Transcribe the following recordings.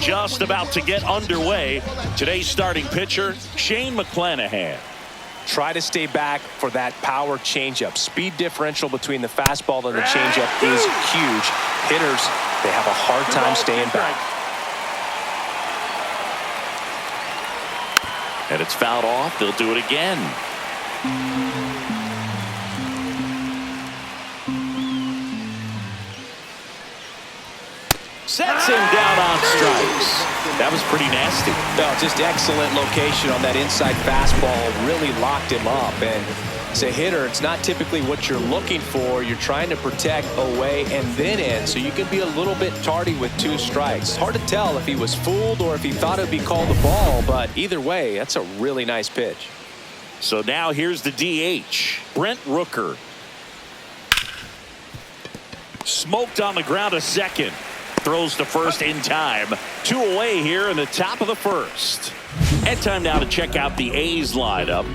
just about to get underway. Today's starting pitcher, Shane McClanahan. Try to stay back for that power changeup. Speed differential between the fastball and the changeup is huge. Hitters, they have a hard time staying back. And it's fouled off. They'll do it again. Sets him down on strikes. That was pretty nasty. No, just excellent location on that inside fastball. Really locked him up. And as a hitter, it's not typically what you're looking for. You're trying to protect away and then in, so you can be a little bit tardy with 2 strikes. Hard to tell if he was fooled or if he thought it would be called a ball, but either way, that's a really nice pitch. So now here's the DH, Brent Rooker. Smoked on the ground a second. Throws to first in time. 2 away here in the top of the first. And time now to check out the A's lineup.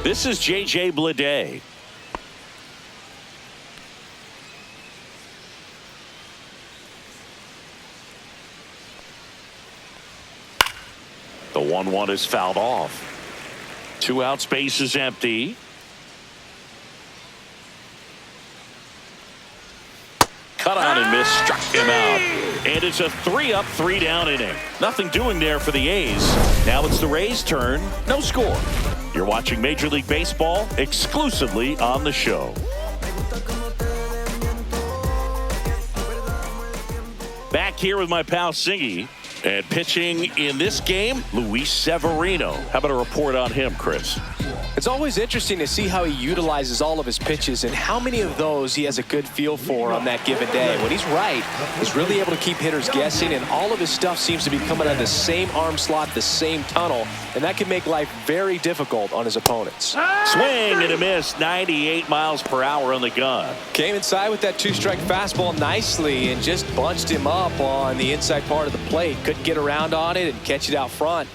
This is J.J. Bleday. The 1-1 is fouled off. 2 out, space is empty. Cut on and miss, struck him out. And it's a 3-up, 3-down inning. Nothing doing there for the A's. Now it's the Rays' turn. No score. You're watching Major League Baseball exclusively on the show. Back here with my pal Singy. And pitching in this game, Luis Severino. How about a report on him, Chris? It's always interesting to see how he utilizes all of his pitches and how many of those he has a good feel for on that given day. When he's right, he's really able to keep hitters guessing, and all of his stuff seems to be coming out of the same arm slot, the same tunnel, and that can make life very difficult on his opponents. Swing and a miss, 98 miles per hour on the gun. Came inside with that 2-strike fastball nicely and just bunched him up on the inside part of the plate. Couldn't get around on it and catch it out front.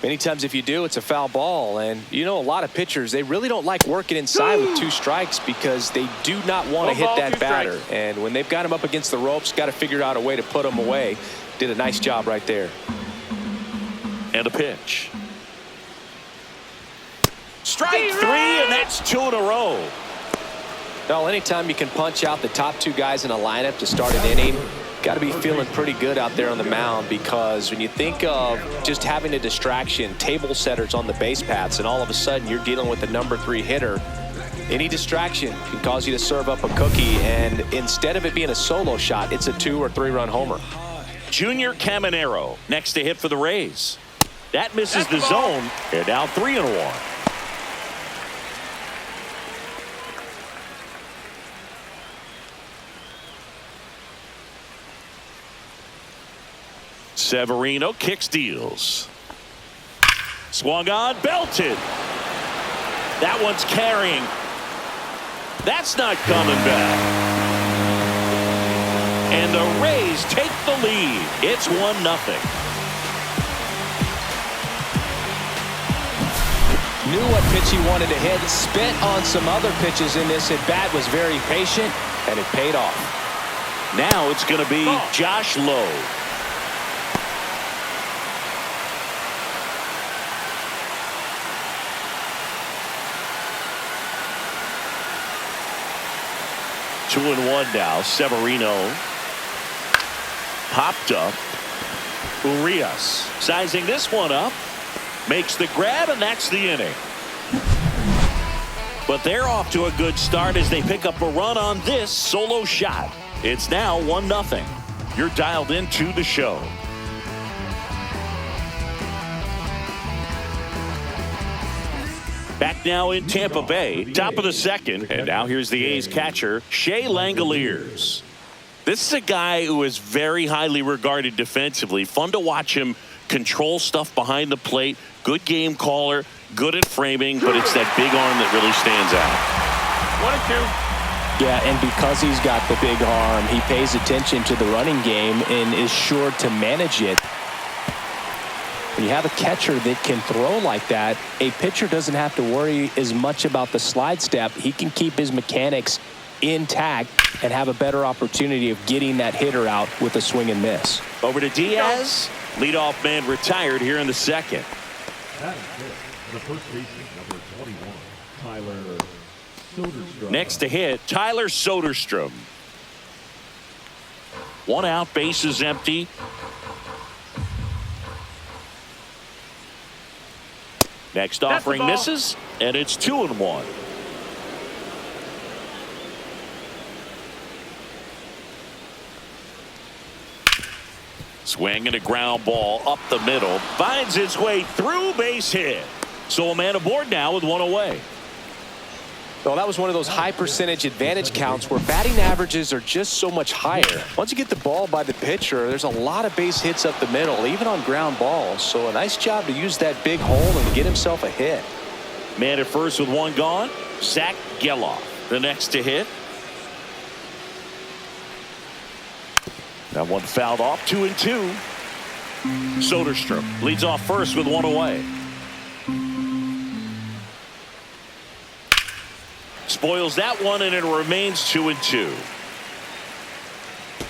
Many times if you do, it's a foul ball. And you know, a lot of pitchers, they really don't like working inside with 2 strikes because they do not want to hit that batter. And when they've got him up against the ropes, got to figure out a way to put him away. Did a nice job right there. And a pitch. Strike 3, and that's 2 in a row. Well, anytime you can punch out the top 2 guys in a lineup to start an inning, got to be feeling pretty good out there on the mound, because when you think of just having a distraction, table setters on the base paths, and all of a sudden you're dealing with the number 3 hitter, any distraction can cause you to serve up a cookie, and instead of it being a solo shot, it's a 2 or 3 run homer. Junior Caminero next to hit for the Rays. That misses the zone. They're now 3-1. Severino kicks, deals. Swung on, belted. That one's carrying. That's not coming back. And the Rays take the lead. It's 1-0. Knew what pitch he wanted to hit. Spent on some other pitches in this at bat. Was very patient, and it paid off. Now it's going to be Josh Lowe. Two and 1 now. Severino popped up. Urias sizing this one up. Makes the grab, and that's the inning. But they're off to a good start as they pick up a run on this solo shot. It's now 1-0. You're dialed into the show. Back now in Tampa Bay, top of the second, and now here's the A's catcher, Shea Langoliers. This is a guy who is very highly regarded defensively. Fun to watch him control stuff behind the plate. Good game caller, good at framing, but it's that big arm that really stands out. 1-2. Yeah, and because he's got the big arm, he pays attention to the running game and is sure to manage it. When you have a catcher that can throw like that, a pitcher doesn't have to worry as much about the slide step. He can keep his mechanics intact and have a better opportunity of getting that hitter out with a swing and miss. Over to Diaz. Leadoff man retired here in the second. The first baseman, number 21, Tyler Soderstrom. Next to hit, Tyler Soderstrom. One out, bases empty. Next offering misses, and it's 2-1. Swing and a ground ball up the middle. Finds its way through, base hit. So a man aboard now with one away. Well, that was one of those high percentage advantage counts where batting averages are just so much higher. Once you get the ball by the pitcher, there's a lot of base hits up the middle, even on ground balls. So a nice job to use that big hole and get himself a hit. Man at first with one gone. Zach Geloff, the next to hit. That one fouled off, 2-2. Soderstrom leads off first with one away. Spoils that one, and it remains 2-2.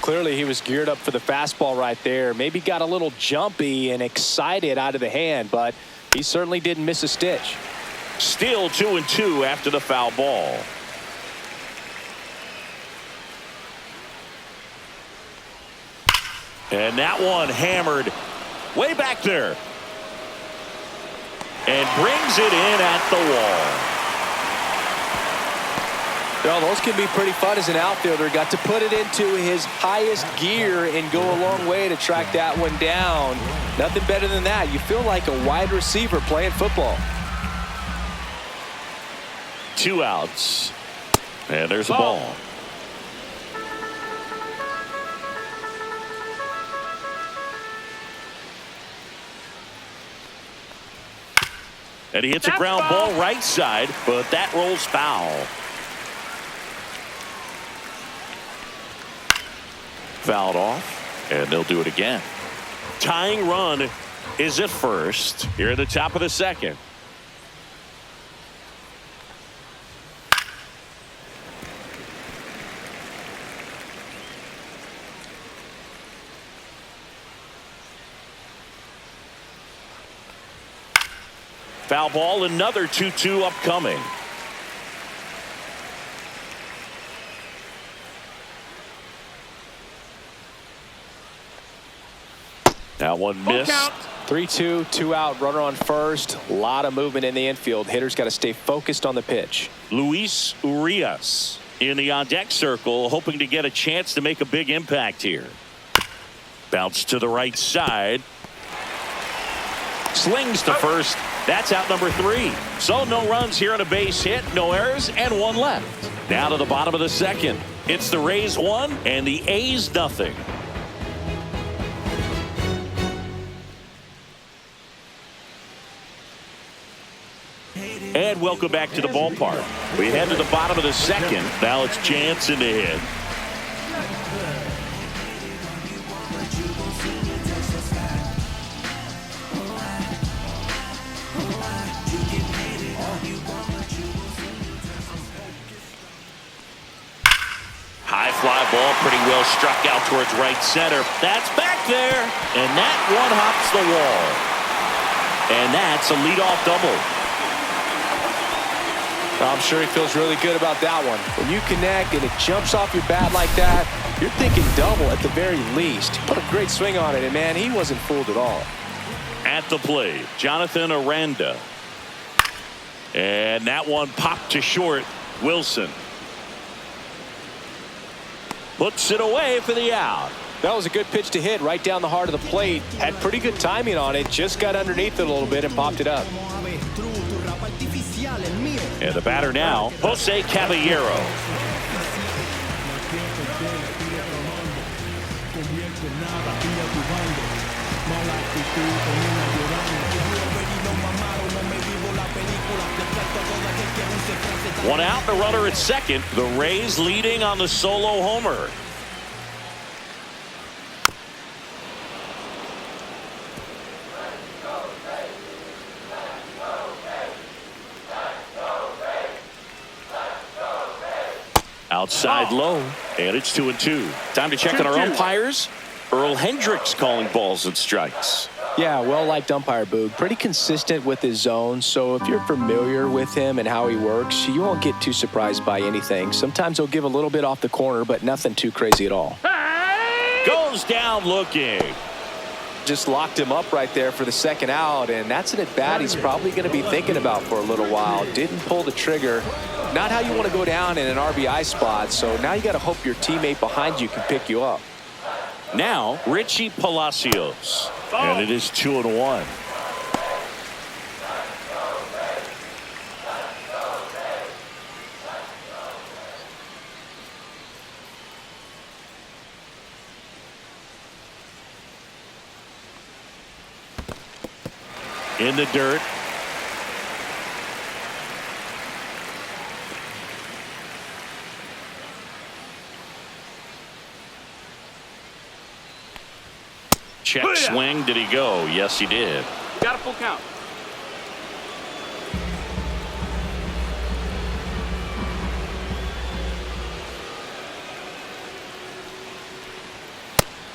Clearly he was geared up for the fastball right there. Maybe got a little jumpy and excited out of the hand, but he certainly didn't miss a stitch. Still 2-2 after the foul ball. And that one hammered way back there. And brings it in at the wall. Well, those can be pretty fun as an outfielder. Got to put it into his highest gear and go a long way to track that one down. Nothing better than that. You feel like a wide receiver playing football. 2 outs. And there's a ball. And he hits a ground ball right side, but that rolls foul. Fouled off, and they'll do it again. Tying run is at first here at the top of the second. Foul ball, another 2-2 upcoming. That one missed. 3-2, 2 out, runner on first. A lot of movement in the infield. Hitters got to stay focused on the pitch. Luis Urias in the on-deck circle, hoping to get a chance to make a big impact here. Bounce to the right side. Slings to first. That's out number 3. So no runs here on a base hit, no errors, and 1 left. Now to the bottom of the second. It's the Rays 1 and the A's nothing. And welcome back to the ballpark. We head to the bottom of the second. Now it's Jansen to hit. High fly ball, pretty well struck out towards right center. That's back there, and that one hops the wall. And that's a leadoff double. I'm sure he feels really good about that one. When you connect and it jumps off your bat like that, you're thinking double at the very least. He put a great swing on it, and man, he wasn't fooled at all. At the plate, Jonathan Aranda. And that one popped to short. Wilson puts it away for the out. That was a good pitch to hit right down the heart of the plate. Had pretty good timing on it. Just got underneath it a little bit and popped it up. And the batter now, Jose Caballero. One out, the runner at second. The Rays leading on the solo homer. Outside low, and it's 2-2. Time to check on our umpires. Earl Hendricks calling balls and strikes. Yeah, well-liked umpire, Boog. Pretty consistent with his zone, so if you're familiar with him and how he works, you won't get too surprised by anything. Sometimes he'll give a little bit off the corner, but nothing too crazy at all. Goes down looking. Just locked him up right there for the second out, and that's an at-bat he's probably going to be thinking about for a little while. Didn't pull the trigger. Not how you want to go down in an RBI spot, so now you got to hope your teammate behind you can pick you up. Now, Richie Palacios. And it is 2-1. In the dirt. Check swing. Did he go? Yes, he did. Got a full count.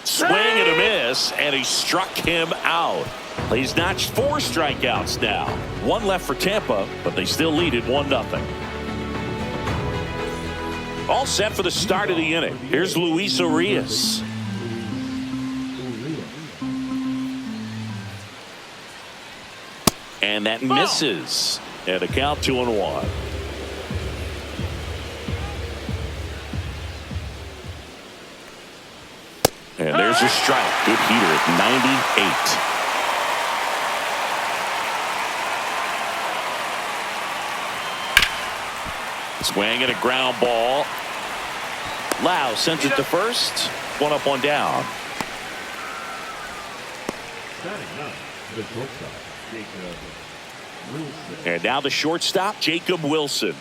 Swing and a miss, and he struck him out. He's notched 4 strikeouts now. 1 left for Tampa, but they still lead it 1-0. All set for the start of the inning. Here's Luis Urias. And that misses. And a count 2-1. And there's a strike. Good heater at 98. Swing and a ground ball. Lau sends it to first. 1 up, 1 down. The shortstop, Jacob Wilson. And now the shortstop, Jacob Wilson.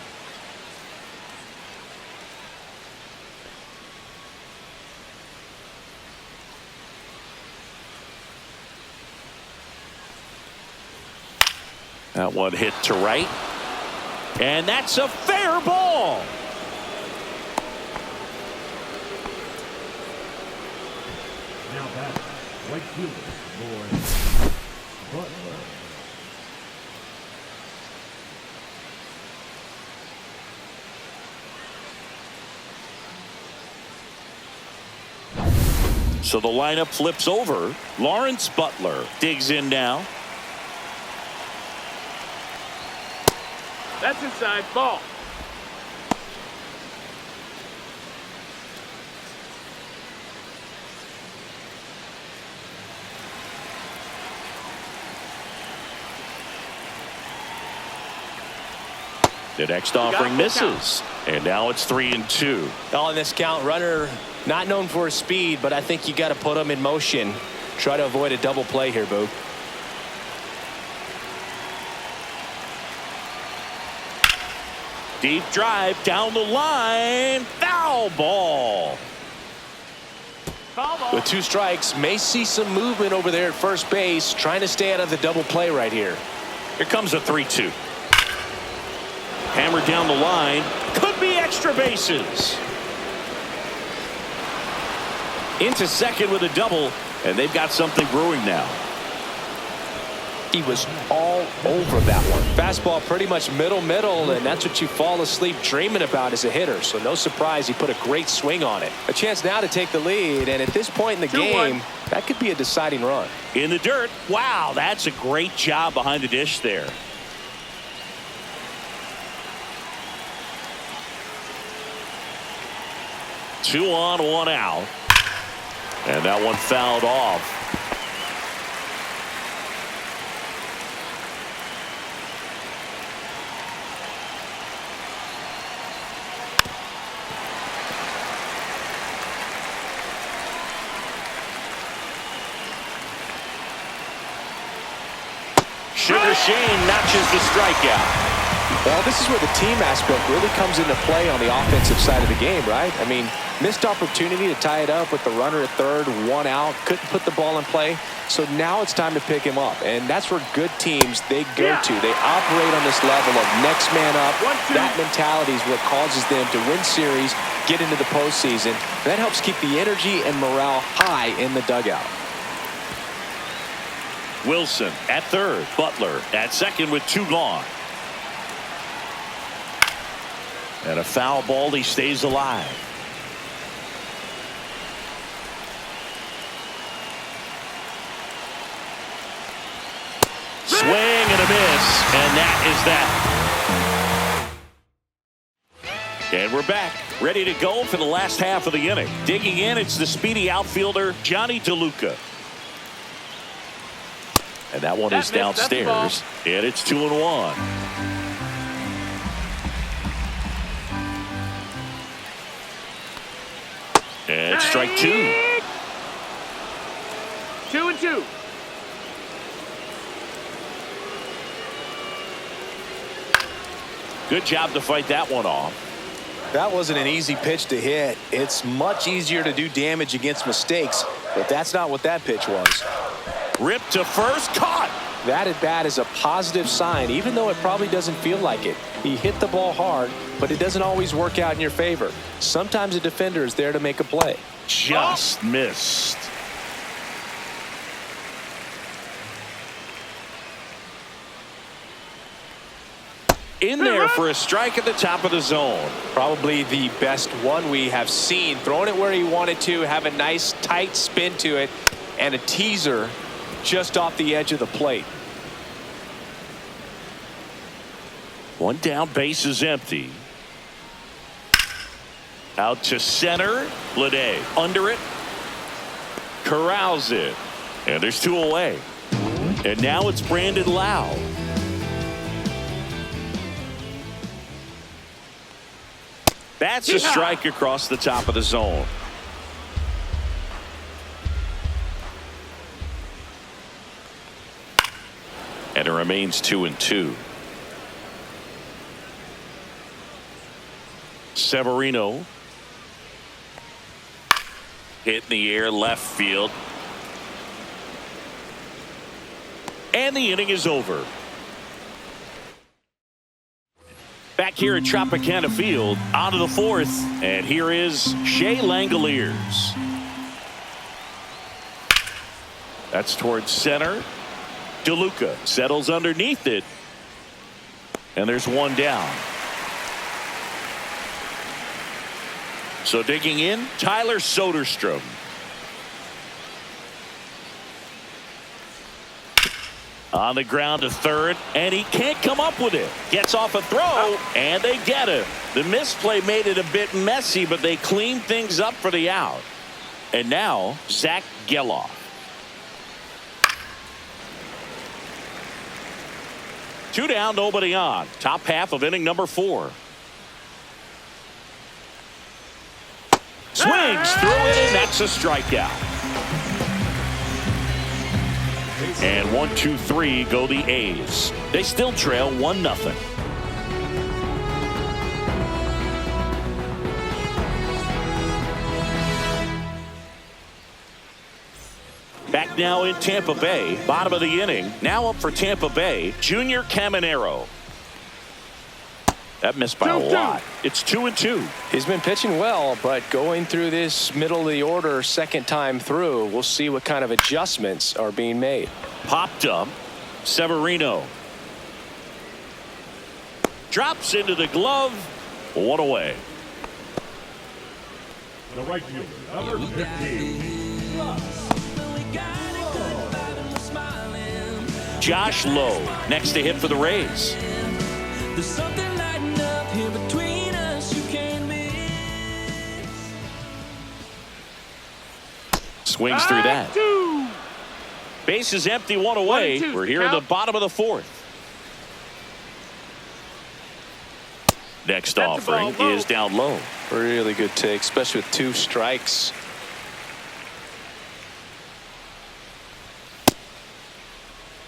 That one hit to right. And that's a fair ball. Now back, right fielder, Lawrence Butler. So the lineup flips over. Lawrence Butler digs in now. That's inside. Ball. The next offering misses. And now it's 3-2. On this count, runner not known for his speed, but I think you got to put him in motion. Try to avoid a double play here, Boog. Deep drive down the line. Foul ball. Foul ball. With 2 strikes, may see some movement over there at first base, trying to stay out of the double play right here. Here comes a 3-2. Hammered down the line. Could be extra bases. Into second with a double, and they've got something brewing now. He was all over that one. Fastball pretty much middle, and that's what you fall asleep dreaming about as a hitter. So no surprise he put a great swing on it. A chance now to take the lead, and at this point in the game, that could be a deciding run. In the dirt. Wow, that's a great job behind the dish there. Two on, 1 out. And that one fouled off. Sugar Shane notches the strikeout. Well, this is where the team aspect really comes into play on the offensive side of the game, right? I mean, Missed opportunity to tie it up with the runner at third, one out, couldn't put the ball in play. So now it's time to pick him up, and that's where good teams, they go to. They operate on this level of next man up. That mentality is what causes them to win series, get into the postseason. That helps keep the energy and morale high in the dugout. Wilson at third. Butler at second with 2 gone. And a foul ball. He stays alive. Swing and a miss. And that is that. And we're back. Ready to go for the last half of the inning. Digging in, it's the speedy outfielder, Johnny DeLuca. And that one is downstairs. And it's 2-1. And strike 2. 2-2. Good job to fight that one off. That wasn't an easy pitch to hit. It's much easier to do damage against mistakes, but that's not what that pitch was. Ripped to first, caught. That at bat is a positive sign, even though it probably doesn't feel like it. He hit the ball hard, but it doesn't always work out in your favor. Sometimes a defender is there to make a play. Just missed. In there for a strike at the top of the zone. Probably the best one we have seen. Throwing it where he wanted to, have a nice tight spin to it, and a teaser just off the edge of the plate. One down, base is empty. Out to center. Lede under it. Corrals it. And there's 2 away. And now it's Brandon Lau. That's a strike across the top of the zone. And it remains 2-2. Severino hit in the air, left field. And the inning is over. Back here at Tropicana Field, out of the 4th, and here is Shea Langoliers. That's towards center. DeLuca settles underneath it, and there's 1 down. So digging in, Tyler Soderstrom. On the ground to third, and he can't come up with it. Gets off a throw, and they get him. The misplay made it a bit messy, but they cleaned things up for the out. And now, Zach Geloff. Two down, nobody on. Top half of inning number 4. Swings through it, and that's a strikeout. And 1-2-3 go the A's. They still trail 1-0. Back now in Tampa Bay, bottom of the inning. Now up for Tampa Bay, Junior Caminero. That missed by a lot. It's 2-2. He's been pitching well, but going through this middle of the order second time through, we'll see what kind of adjustments are being made. Popped up. Severino drops into the glove. 1 away. The right fielder, number 15. Josh Lowe next to hit for the Rays. There's something lighting up here between us you can't miss. Swings through that. Base is empty, 1 away. We're here in the bottom of the 4th. Next offering is down low. Really good take, especially with 2 strikes.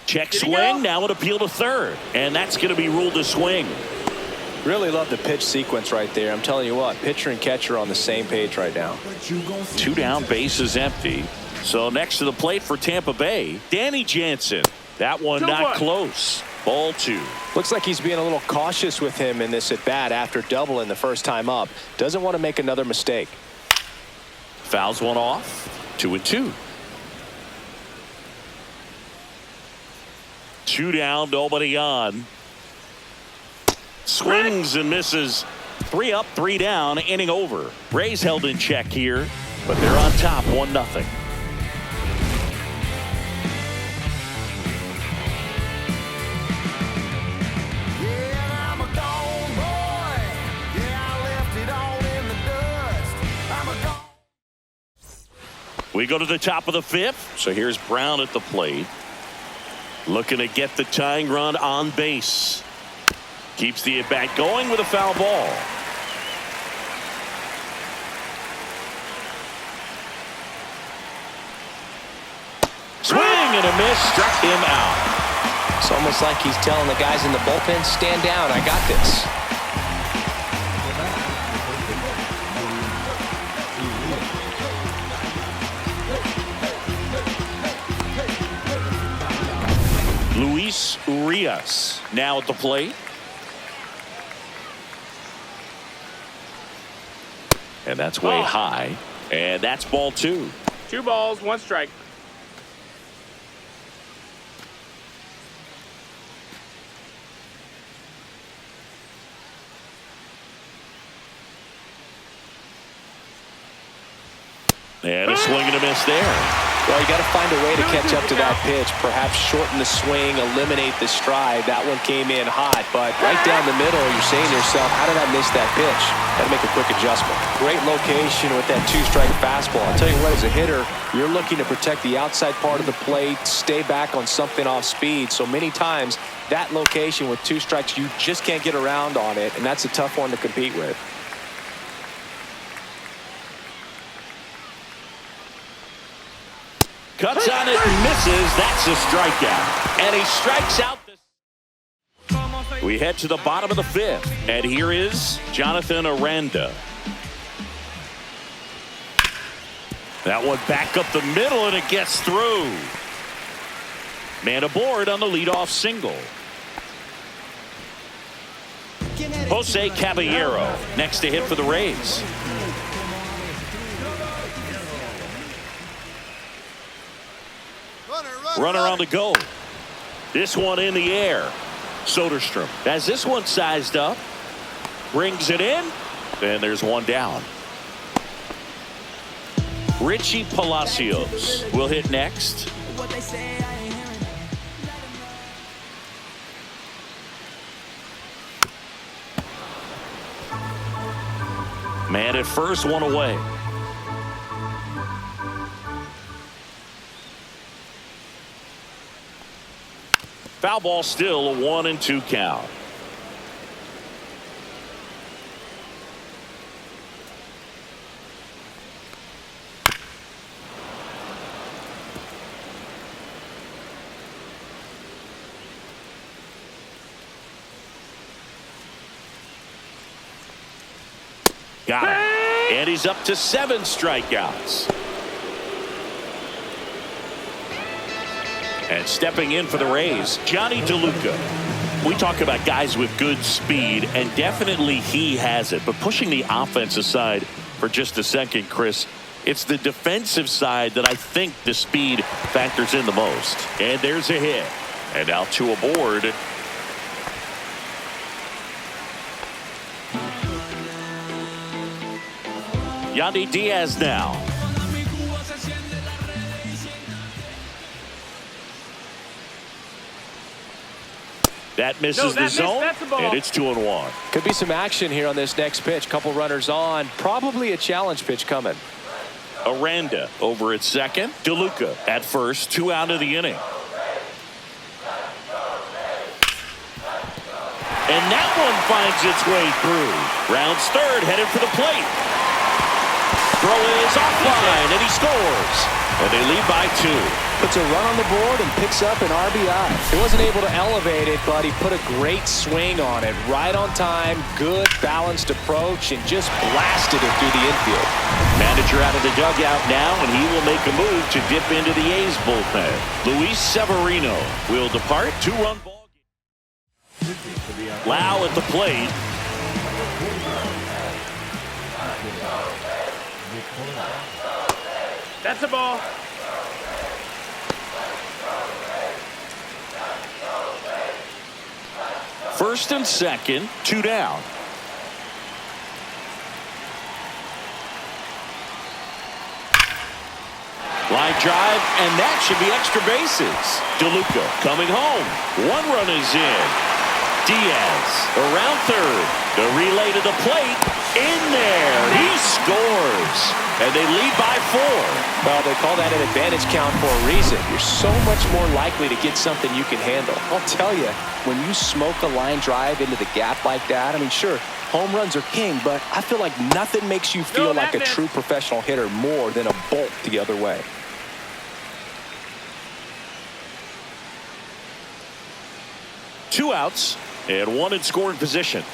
Check swing, now an appeal to third. And that's going to be ruled a swing. Really love the pitch sequence right there. I'm telling you what, pitcher and catcher are on the same page right now. 2 down, bases empty. So next to the plate for Tampa Bay, Danny Jansen. That one not close. Ball 2. Looks like he's being a little cautious with him in this at bat after doubling the first time up. Doesn't want to make another mistake. Fouls one off. 2-2. 2 down, nobody on. Swings and misses. 3 up, 3 down, inning over. Rays held in check here, but they're on top 1-0. We go to the top of the 5th. So here's Brown at the plate. Looking to get the tying run on base. Keeps the at-bat going with a foul ball. Swing and a miss. Struck him out. It's almost like he's telling the guys in the bullpen, stand down, I got this. Luis Urias now at the plate. And that's way high. And that's ball 2. 2 balls, 1 strike. And a swing and a miss there. Well, you got to find a way to catch up to that pitch. Perhaps shorten the swing, eliminate the stride. That one came in hot, but right down the middle, you're saying to yourself, how did I miss that pitch? Got to make a quick adjustment. Great location with that 2-strike fastball. I'll tell you what, as a hitter, you're looking to protect the outside part of the plate, stay back on something off speed. So many times, that location with 2 strikes, you just can't get around on it, and that's a tough one to compete with. Cuts on it and misses. That's a strikeout. And he strikes out. We head to the bottom of the 5th. And here is Jonathan Aranda. That one back up the middle, and it gets through. Man aboard on the leadoff single. Jose Caballero next to hit for the Rays. Runner on the go. This one in the air. Soderstrom has this one sized up. Brings it in. And there's one down. Richie Palacios will hit next. Man at first, one away. Foul ball, still a 1-2 count. Got him. And he's up to 7 strikeouts. And stepping in for the Rays, Johnny DeLuca. We talk about guys with good speed, and definitely he has it. But pushing the offense aside for just a second, Chris, it's the defensive side that I think the speed factors in the most. And there's a hit. And now 2 aboard. Yandy Diaz now. That misses the zone, and it's 2-1. Could be some action here on this next pitch. Couple runners on. Probably a challenge pitch coming. Aranda over at second. DeLuca at first. 2 out of the inning. And that one finds its way through. Rounds third, headed for the plate. Throw is offline, and he scores. And they lead by 2. puts a run on the board and picks up an RBI. He wasn't able to elevate it, but he put a great swing on it. Right on time, good balanced approach, and just blasted it through the infield. Manager out of the dugout now, and he will make a move to dip into the A's bullpen. Luis Severino will depart. 2-run ball game. Lau at the plate. That's the ball. First and second, 2 down. Line drive, and that should be extra bases. DeLuca coming home. 1 run is in. Diaz around third. The relay to the plate. In there. He scores. And they lead by 4. Well, they call that an advantage count for a reason. You're so much more likely to get something you can handle. I'll tell you, when you smoke a line drive into the gap like that, I mean, sure, home runs are king, but I feel like nothing makes you feel like a true professional hitter more than a bolt the other way. Two outs and 1 in scoring position.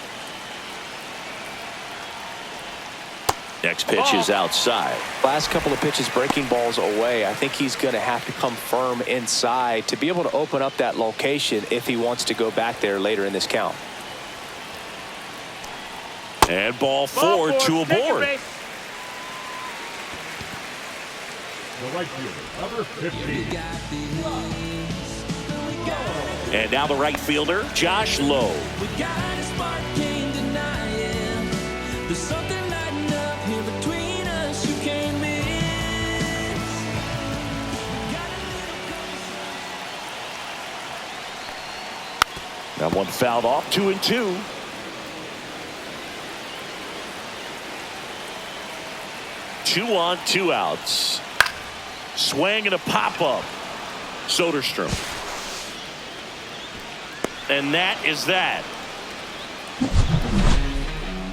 Next pitch is outside. Last couple of pitches breaking balls away. I think he's going to have to come firm inside to be able to open up that location if he wants to go back there later in this count. And ball 4, 2 aboard. The right fielder, number 15. And now the right fielder, Josh Lowe. We got a spark, can't deny it. There's something lighting up here between us you can't miss. That one fouled off. 2 and 2. Two on, 2 outs. Swing and a pop-up. Soderstrom. And that is that.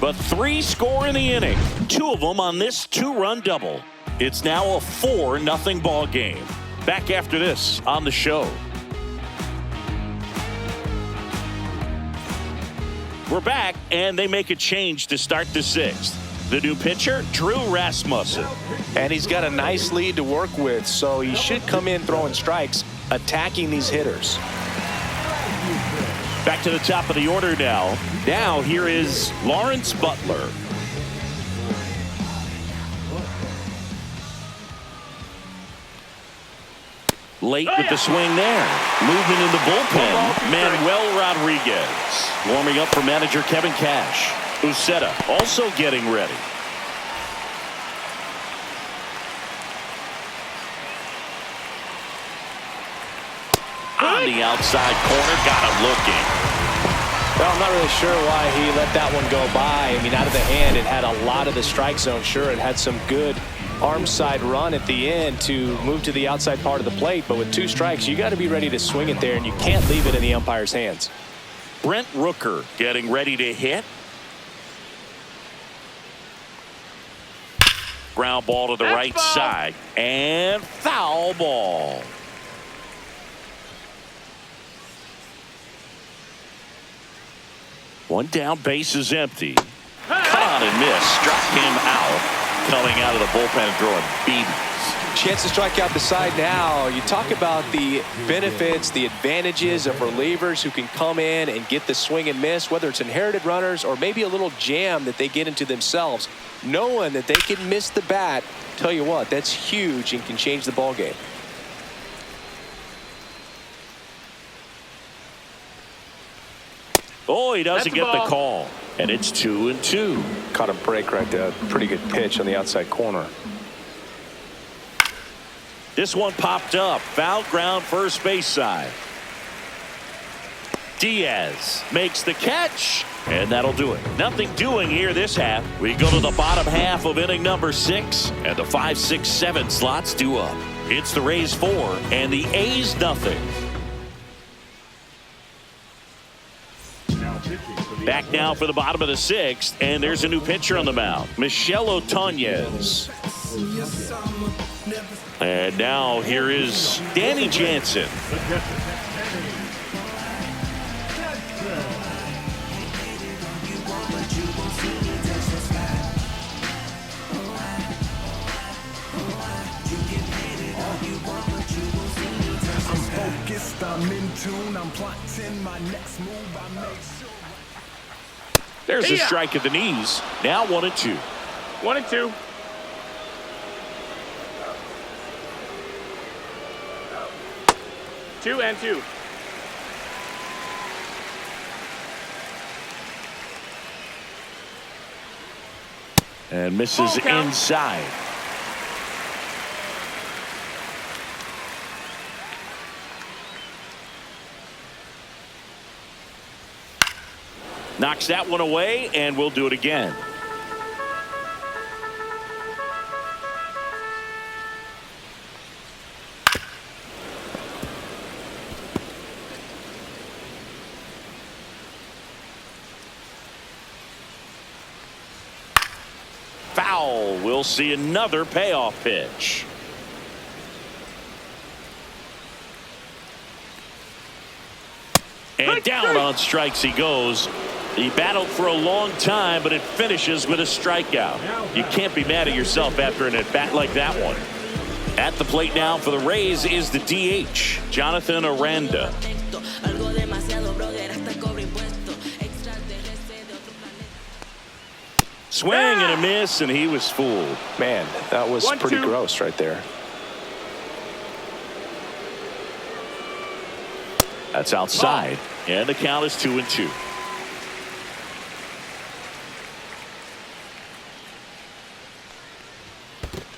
But 3 score in the inning. 2 of them on this 2-run double. It's now a 4-0 ball game. Back after this on the show. We're back, and they make a change to start the 6th. The new pitcher, Drew Rasmussen. And he's got a nice lead to work with, so he should come in throwing strikes, attacking these hitters. Back to the top of the order now. Now here is Lawrence Butler. Late with the swing there. Movement in the bullpen. Manuel Rodriguez. Warming up for manager Kevin Cash. Uceta also getting ready. On the outside corner, got him looking. Well, I'm not really sure why he let that one go by. I mean, out of the hand, it had a lot of the strike zone. Sure, it had some good arm side run at the end to move to the outside part of the plate, but with 2 strikes, you got to be ready to swing it there, and you can't leave it in the umpire's hands. Brent Rooker getting ready to hit. Ground ball to the right side, and foul ball. One down, base is empty. Cut on and miss. Struck him out. Coming out of the bullpen and throwing BBs. Chance to strike out the side now. You talk about the benefits, the advantages of relievers who can come in and get the swing and miss, whether it's inherited runners or maybe a little jam that they get into themselves. Knowing that they can miss the bat, tell you what, that's huge and can change the ball game. Oh, he doesn't get the call. And it's 2 and 2. Caught a break right there. Pretty good pitch on the outside corner. This one popped up. Foul ground, first base side. Diaz makes the catch. And that'll do it. Nothing doing here this half. We go to the bottom half of inning number 6. And the 5, 6, 7 slots due up. It's the Rays 4 and the A's nothing. Back now for the bottom of the 6th, and there's a new pitcher on the mound, Michel Otañez. And now here is Danny Jansen. There's a strike at the knees. Now 1-2. 1-2. Two and two. And misses Ball count. inside. Knocks that one away, and we'll do it again. Foul. We'll see another payoff pitch. And down on strikes he goes. He battled for a long time, but it finishes with a strikeout. You can't be mad at yourself after an at-bat like that one. At the plate now for the Rays is the DH, Jonathan Aranda. Swing and a miss, and he was fooled. Man, that was pretty gross right there. That's outside, and the count is 2-2.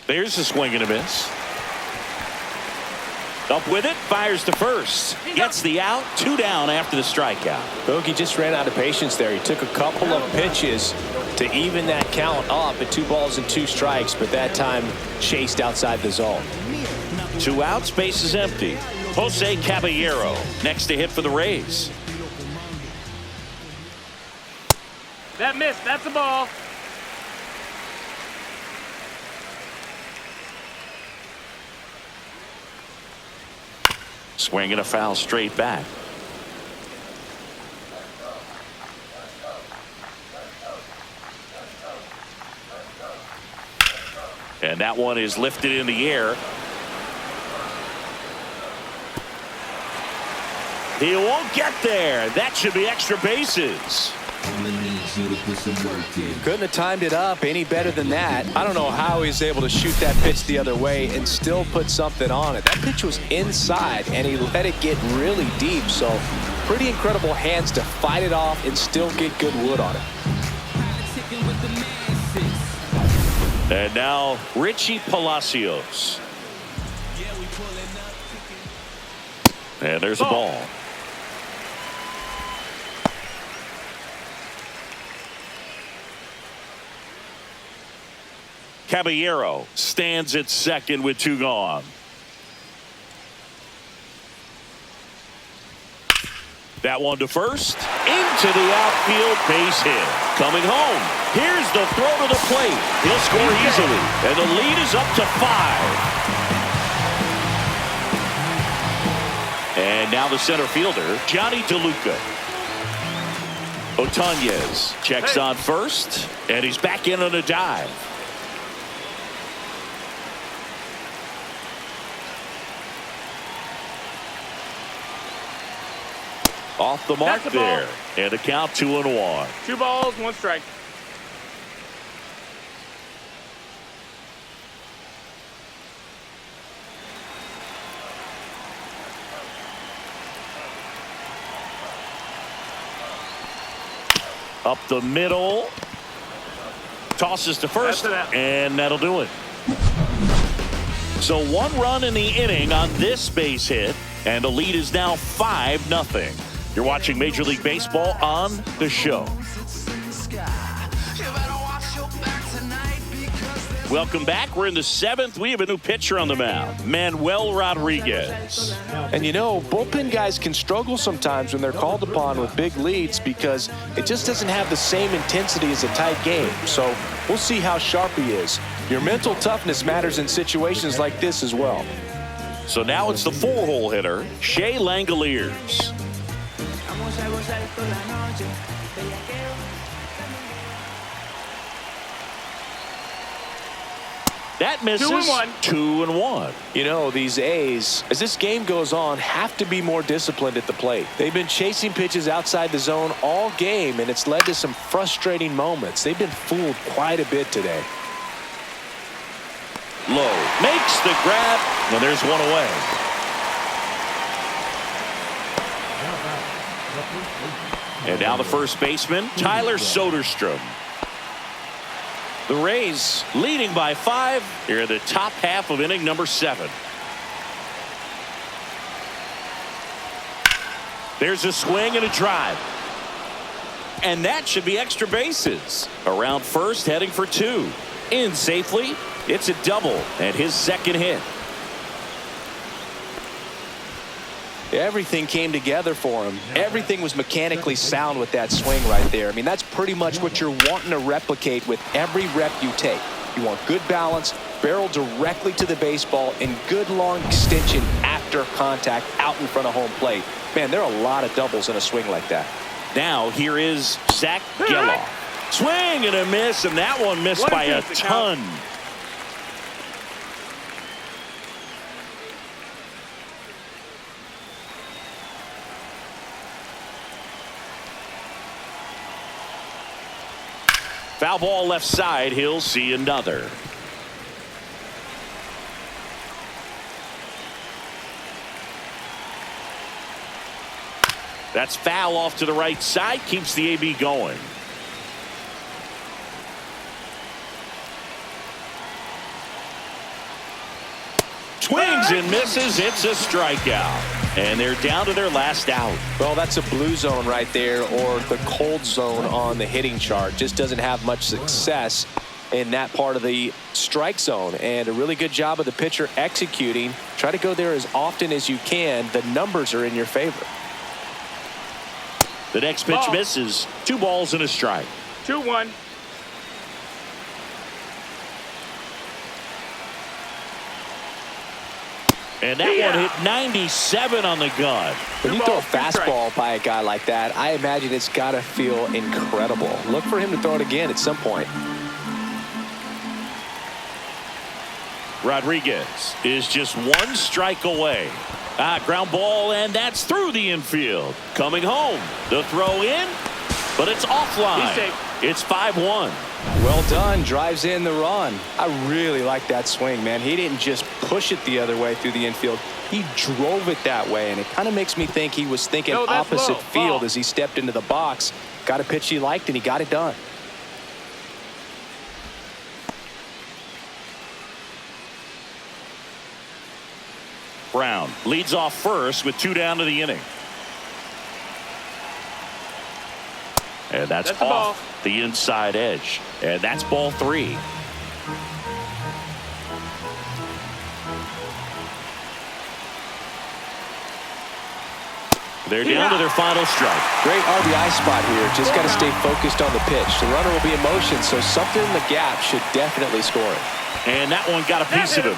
There's a swing and a miss. Up with it, fires to first. Gets the out, 2 down after the strikeout. Bogey just ran out of patience there. He took a couple of pitches to even that count up at 2 balls and 2 strikes, but that time chased outside the zone. 2 outs, base is empty. Jose Caballero next to hit for the Rays. That missed. That's a ball. Swing and a foul straight back. And that one is lifted in the air. He won't get there. That should be extra bases. Couldn't have timed it up any better than that. I don't know how he's able to shoot that pitch the other way and still put something on it. That pitch was inside, and he let it get really deep. So pretty incredible hands to fight it off and still get good wood on it. And now Richie Palacios. And there's a ball. Caballero stands at second with 2 gone. That one to first. Into the outfield, base hit. Coming home. Here's the throw to the plate. He'll score easily. And the lead is up to 5. And now the center fielder, Johnny DeLuca. Otañez checks on first. And he's back in on a dive. Off the mark there. And a count 2-1. 2 balls, 1 strike. Up the middle. Tosses to first. And that'll do it. So 1 run in the inning on this base hit. And the lead is now 5-0. You're watching Major League Baseball on The Show. Welcome back. We're in the 7th. We have a new pitcher on the mound, Manuel Rodriguez. And you know, bullpen guys can struggle sometimes when they're called upon with big leads because it just doesn't have the same intensity as a tight game. So we'll see how sharp he is. Your mental toughness matters in situations like this as well. So now it's the 4-hole hitter, Shea Langoliers. That misses. 2 and 1. 2-1. You know, these A's, as this game goes on, have to be more disciplined at the plate. They've been chasing pitches outside the zone all game, and it's led to some frustrating moments. They've been fooled quite a bit today. Low makes the grab, and there's one away. And now the first baseman, Tyler Soderstrom. The Rays leading by 5 here in the top half of inning number 7. There's a swing and a drive. And that should be extra bases. Around first, heading for 2. In safely. It's a double and his second hit. Everything came together for him. Everything was mechanically sound with that swing right there. I mean, that's pretty much what you're wanting to replicate with every rep you take. You want good balance, barrel directly to the baseball, and good long extension after contact out in front of home plate. Man, there are a lot of doubles in a swing like that. Now here is Zach Geloff. Swing and a miss, and that one missed by a ton. Foul ball left side. He'll see another. That's foul off to the right side. Keeps the AB going. Swings and misses. It's a strikeout. And they're down to their last out. Well, that's a blue zone right there, or the cold zone on the hitting chart. Just doesn't have much success in that part of the strike zone. And a really good job of the pitcher executing. Try to go there as often as you can. The numbers are in your favor. The next pitch misses. 2 balls and a strike. 2-1. And that one hit 97 on the gun. When you throw a fastball by a guy like that, I imagine it's got to feel incredible. Look for him to throw it again at some point. Rodriguez is just 1 strike away. Ground ball, and that's through the infield. Coming home. The throw in, but it's offline. It's 5-1. Well done. Drives in the run. I really like that swing, man. He didn't just push it the other way through the infield. He drove it that way, and it kind of makes me think he was thinking opposite field as he stepped into the box. Got a pitch he liked, and he got it done. Brown leads off first with 2 down to the inning. And that's off the inside edge. And that's ball 3. They're down to their final strike. Great RBI spot here. Just got to stay focused on the pitch. The runner will be in motion, so something in the gap should definitely score it. And that one got a piece of him.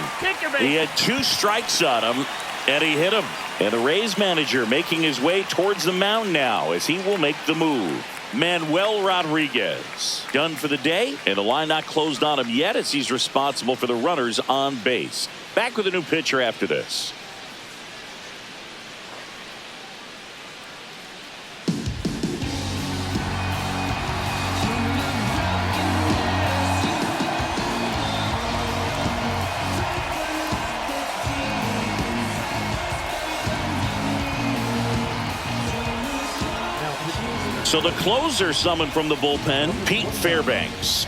He had 2 strikes on him, and he hit him. And the Rays manager making his way towards the mound now as he will make the move. Manuel Rodriguez done for the day, and the line not closed on him yet as he's responsible for the runners on base. Back with a new pitcher after this. So the closer summoned from the bullpen, Pete Fairbanks.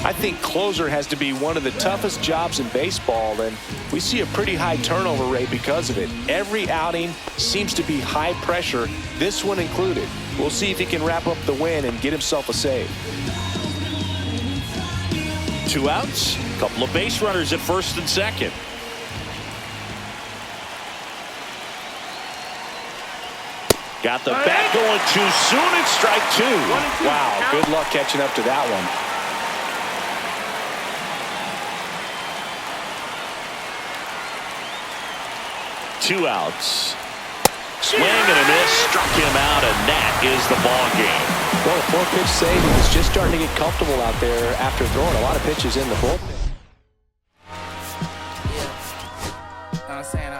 I think closer has to be one of the toughest jobs in baseball, and we see a pretty high turnover rate because of it. Every outing seems to be high pressure, this one included. We'll see if he can wrap up the win and get himself a save. 2 outs, couple of base runners at first and second. Got the bat going too soon. It's strike 2. Wow, good luck catching up to that one. 2 outs. Swing and a miss, struck him out, and that is the ball game. Well, a 4-pitch save. He was just starting to get comfortable out there after throwing a lot of pitches in the bullpen. I'm saying,